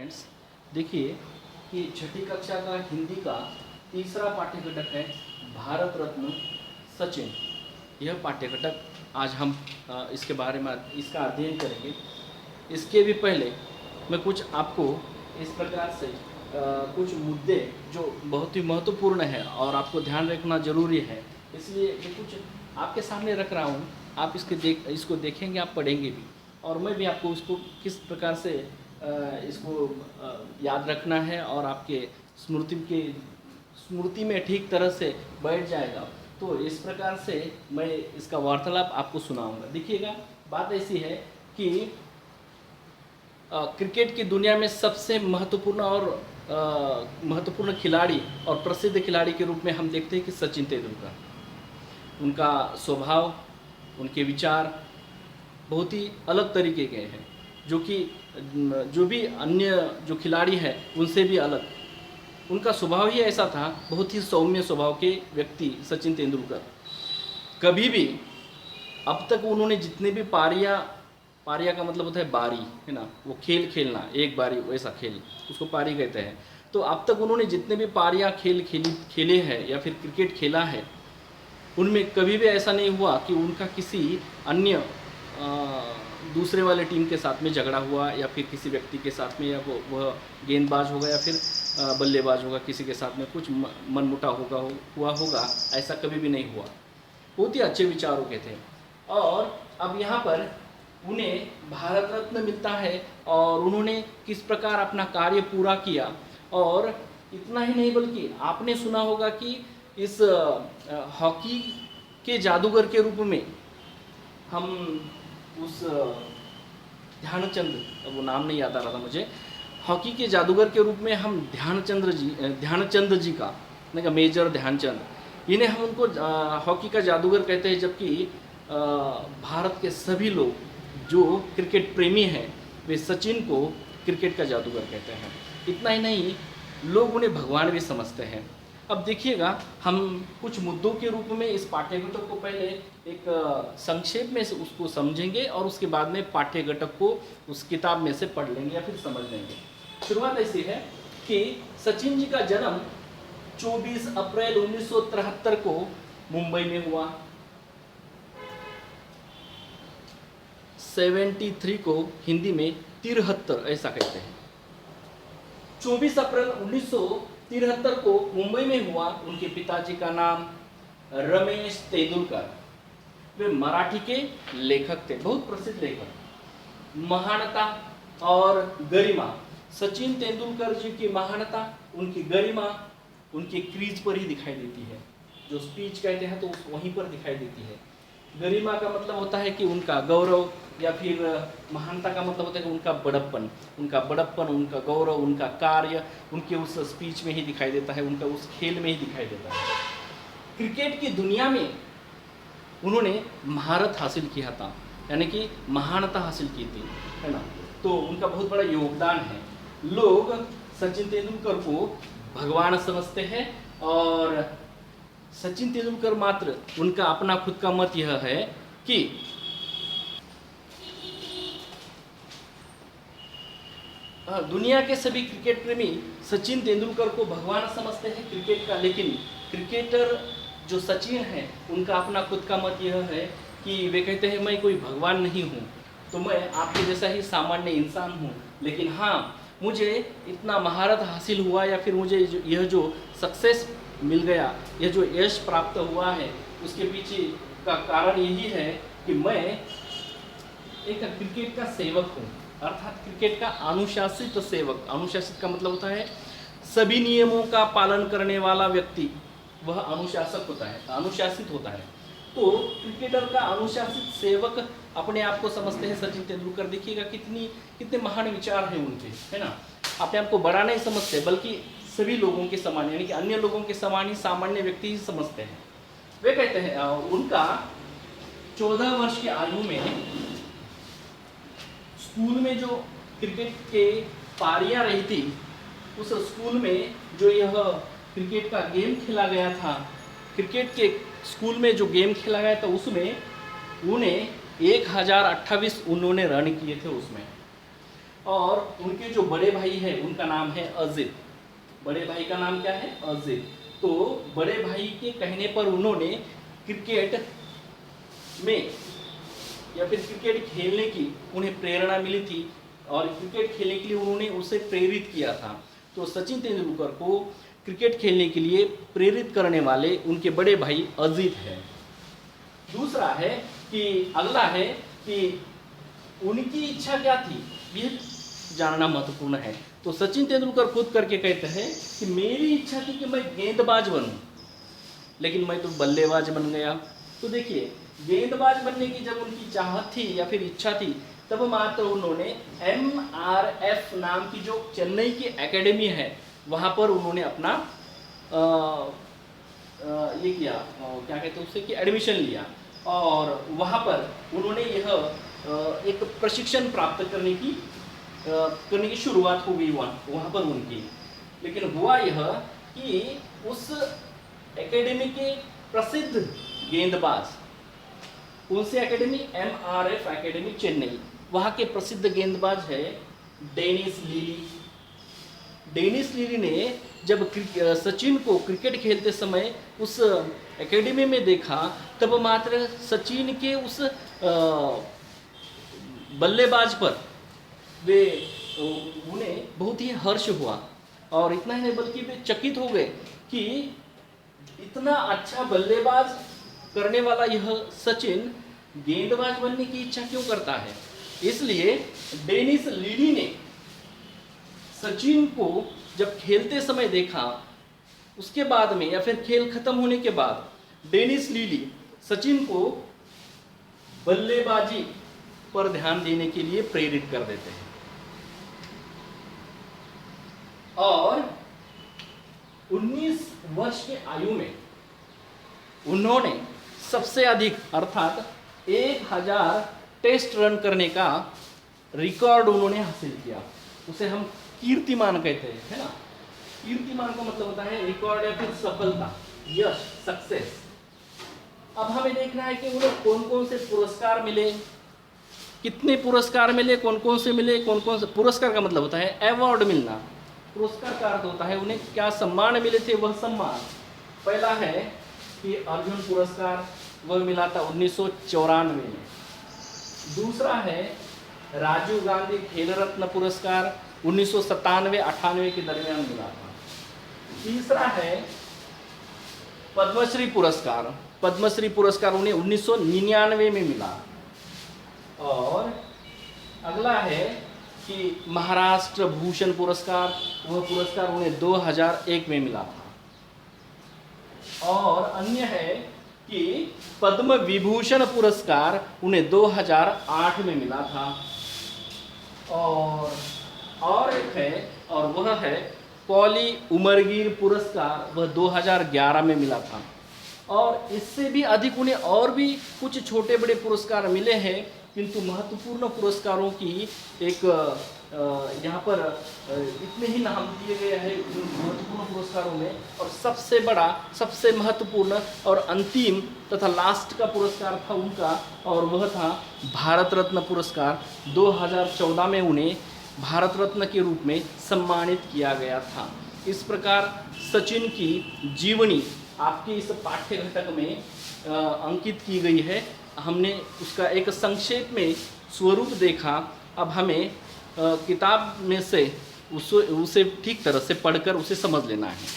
Friends, देखिए कि छठी कक्षा का हिंदी का तीसरा पाठ्य घटक है भारत रत्न सचिन। यह पाठ्य घटक आज हम इसके बारे में इसका अध्ययन करेंगे। इसके भी पहले मैं कुछ आपको इस प्रकार से कुछ मुद्दे जो बहुत ही महत्वपूर्ण है और आपको ध्यान रखना जरूरी है, इसलिए ये कुछ आपके सामने रख रहा हूँ। आप इसको देखेंगे, आप पढ़ेंगे भी, और मैं भी आपको इसको किस प्रकार से इसको याद रखना है और आपके स्मृति में ठीक तरह से बैठ जाएगा। तो इस प्रकार से मैं इसका वार्तालाप आपको सुनाऊंगा। देखिएगा, बात ऐसी है कि क्रिकेट की दुनिया में सबसे महत्वपूर्ण खिलाड़ी और प्रसिद्ध खिलाड़ी के रूप में हम देखते हैं कि सचिन तेंदुलकर। उनका स्वभाव, उनके विचार बहुत ही अलग तरीके के हैं, जो भी अन्य जो खिलाड़ी हैं उनसे भी अलग। उनका स्वभाव ही ऐसा था, बहुत ही सौम्य स्वभाव के व्यक्ति सचिन तेंदुलकर। कभी भी अब तक उन्होंने जितने भी पारिया का मतलब होता है बारी, है ना, वो खेल खेलना, एक बारी वैसा खेल, उसको पारी कहते हैं। तो अब तक उन्होंने जितने भी पारियाँ खेले हैं या फिर क्रिकेट खेला है, उनमें कभी भी ऐसा नहीं हुआ कि उनका किसी अन्य दूसरे वाले टीम के साथ में झगड़ा हुआ, या फिर किसी व्यक्ति के साथ में, या वह गेंदबाज होगा या फिर बल्लेबाज होगा, किसी के साथ में कुछ मनमुटाव हुआ होगा, ऐसा कभी भी नहीं हुआ। बहुत ही अच्छे विचारों के थे। और अब यहाँ पर उन्हें भारत रत्न मिलता है और उन्होंने किस प्रकार अपना कार्य पूरा किया। और इतना ही नहीं, बल्कि आपने सुना होगा कि इस हॉकी के जादूगर के रूप में हम उस ध्यानचंद, वो नाम नहीं याद आ रहा था मुझे, हॉकी के जादूगर के रूप में हम ध्यानचंद जी का, मेजर ध्यानचंद, इन्हें हम उनको हॉकी का जादूगर कहते हैं। जबकि भारत के सभी लोग जो क्रिकेट प्रेमी हैं वे सचिन को क्रिकेट का जादूगर कहते हैं। इतना ही नहीं, लोग उन्हें भगवान भी समझते हैं। अब देखिएगा, हम कुछ मुद्दों के रूप में इस पाठ्य घटक को पहले एक संक्षेप में से उसको समझेंगे और उसके बाद में पाठ्य घटक को उस किताब में से पढ़ लेंगे या फिर समझ लेंगे। शुरुआत ऐसी है कि सचिन जी का जन्म 24 अप्रैल 1973 को मुंबई में हुआ। 73 को हिंदी में 73 ऐसा कहते हैं। 24 अप्रैल 1973 को मुंबई में हुआ। उनके पिताजी का नाम रमेश तेंदुलकर, वे मराठी के लेखक थे, बहुत प्रसिद्ध लेखक। महानता और गरिमा, सचिन तेंदुलकर जी की महानता, उनकी गरिमा उनके क्रीज पर ही दिखाई देती है। जो स्पीच कहते हैं तो वहीं पर दिखाई देती है। गरिमा का मतलब होता है कि उनका गौरव, या फिर महानता का मतलब होता है कि उनका बड़प्पन, उनका गौरव, उनका कार्य उनके उस स्पीच में ही दिखाई देता है, उनका उस खेल में ही दिखाई देता है। क्रिकेट की दुनिया में उन्होंने महारत हासिल किया था, यानी कि महानता हासिल की थी, है ना। तो उनका बहुत बड़ा योगदान है। लोग सचिन तेंदुलकर को भगवान समझते हैं, और सचिन तेंदुलकर मात्र, उनका अपना खुद का मत यह है कि दुनिया के सभी क्रिकेट प्रेमी सचिन तेंदुलकर को भगवान समझते हैं क्रिकेट का, लेकिन क्रिकेटर जो सचिन है उनका अपना खुद का मत यह है कि वे कहते हैं मैं कोई भगवान नहीं हूँ, तो मैं आपके जैसा ही सामान्य इंसान हूँ, लेकिन हाँ, मुझे इतना महारत हासिल हुआ, या फिर मुझे यह जो सक्सेस मिल गया, यह जो यश प्राप्त हुआ है, उसके पीछे का कारण यही है कि मैं एक क्रिकेट का सेवक हूँ, अर्थात क्रिकेट का अनुशासित सेवक। अनुशासित का मतलब होता है सभी नियमों का पालन करने वाला व्यक्ति, वह अनुशासक होता है, अनुशासित होता है। तो क्रिकेटर का अनुशासित सेवक अपने आप को समझते हैं सचिन तेंदुलकर। देखिएगा कितने महान विचार हैं उनके, है ना। अपने आप को बड़ा नहीं समझते, बल्कि सभी लोगों के समान, यानी कि अन्य लोगों के समान ही सामान्य व्यक्ति ही समझते हैं। वे कहते हैं, उनका 14 वर्ष की आयु में स्कूल में जो क्रिकेट के पारियां रही थी, उस स्कूल में जो यह क्रिकेट का गेम खेला गया था, क्रिकेट के स्कूल में जो गेम खेला गया था, उसमें उन्हें 1028 उन्होंने रन किए थे उसमें। और उनके जो बड़े भाई हैं उनका नाम है अजित। बड़े भाई का नाम क्या है? अजित। तो बड़े भाई के कहने पर उन्होंने क्रिकेट में या फिर क्रिकेट खेलने की उन्हें प्रेरणा मिली थी और क्रिकेट खेलने के लिए उन्होंने उसे प्रेरित किया था। तो सचिन तेंदुलकर को क्रिकेट खेलने के लिए प्रेरित करने वाले उनके बड़े भाई अजित हैं। दूसरा है कि अगला है कि उनकी इच्छा क्या थी, ये जानना महत्वपूर्ण है। तो सचिन तेंदुलकर खुद करके कहते हैं कि मेरी इच्छा थी कि मैं गेंदबाज बनूं, लेकिन मैं तो बल्लेबाज बन गया। तो देखिए, गेंदबाज बनने की जब उनकी चाहत थी या फिर इच्छा थी, तब मात्र उन्होंने MRF नाम की जो चेन्नई की एकेडमी है वहाँ पर उन्होंने अपना ये किया, क्या कहते हैं उसे, कि एडमिशन लिया और वहाँ पर उन्होंने यह एक प्रशिक्षण प्राप्त करने की शुरुआत हो गई वहाँ पर उनकी। लेकिन हुआ यह कि उस एकेडमी के प्रसिद्ध गेंदबाज, उनसे एकेडमी MRF एकेडमी चेन्नई, वहाँ के प्रसिद्ध गेंदबाज है डेनिस लीली। डेनिस लीली ने जब सचिन को क्रिकेट खेलते समय उस एकेडमी में देखा, तब मात्र सचिन के उस बल्लेबाज पर वे उन्हें बहुत ही हर्ष हुआ और इतना ही नहीं बल्कि वे चकित हो गए कि इतना अच्छा बल्लेबाज करने वाला यह सचिन गेंदबाज बनने की इच्छा क्यों करता है। इसलिए डेनिस लीली ने सचिन को जब खेलते समय देखा, उसके बाद में या फिर खेल खत्म होने के बाद डेनिस लीली सचिन को बल्लेबाजी पर ध्यान देने के लिए प्रेरित कर देते हैं और 19 वर्ष के आयु में उन्होंने सबसे अधिक अर्थात 1000 टेस्ट रन करने का रिकॉर्ड उन्होंने हासिल किया। उसे हम कीर्तिमान कहते हैं, है ना। कीर्तिमान का मतलब होता है रिकॉर्ड या फिर सफलता, यश, सक्सेस। अब हमें देखना है कि उन्हें कौन कौन से पुरस्कार मिले, कितने पुरस्कार मिले, कौन कौन से मिले, कौन कौन से। पुरस्कार का मतलब होता है अवार्ड मिलना, पुरस्कार का अर्थ होता है उन्हें क्या सम्मान मिले थे, वह सम्मान। पहला है कि अर्जुन पुरस्कार, वह मिला था 1994 में। दूसरा है राजीव गांधी खेल रत्न पुरस्कार, 1997-98 के दरमियान मिला था। तीसरा है पद्मश्री पुरस्कार, पद्मश्री पुरस्कार उन्हें 1999 में मिला। और अगला है कि महाराष्ट्र भूषण पुरस्कार, वह पुरस्कार उन्हें 2001 में मिला था। और अन्य है कि पद्म विभूषण पुरस्कार उन्हें 2008 में मिला था। और एक है, और वह है पॉली उमरगीर पुरस्कार, वह 2011 में मिला था। और इससे भी अधिक उन्हें और भी कुछ छोटे बड़े पुरस्कार मिले हैं, किंतु महत्वपूर्ण पुरस्कारों की एक यहाँ पर इतने ही नाम दिए गए हैं महत्वपूर्ण पुरस्कारों में। और सबसे बड़ा, सबसे महत्वपूर्ण और अंतिम तथा लास्ट का पुरस्कार था उनका, और वह था भारत रत्न पुरस्कार। 2014 में उन्हें भारत रत्न के रूप में सम्मानित किया गया था। इस प्रकार सचिन की जीवनी आपके इस पाठ्य घटक में अंकित की गई है। हमने उसका एक संक्षेप में स्वरूप देखा। अब हमें किताब में से उसे ठीक तरह से पढ़कर उसे समझ लेना है।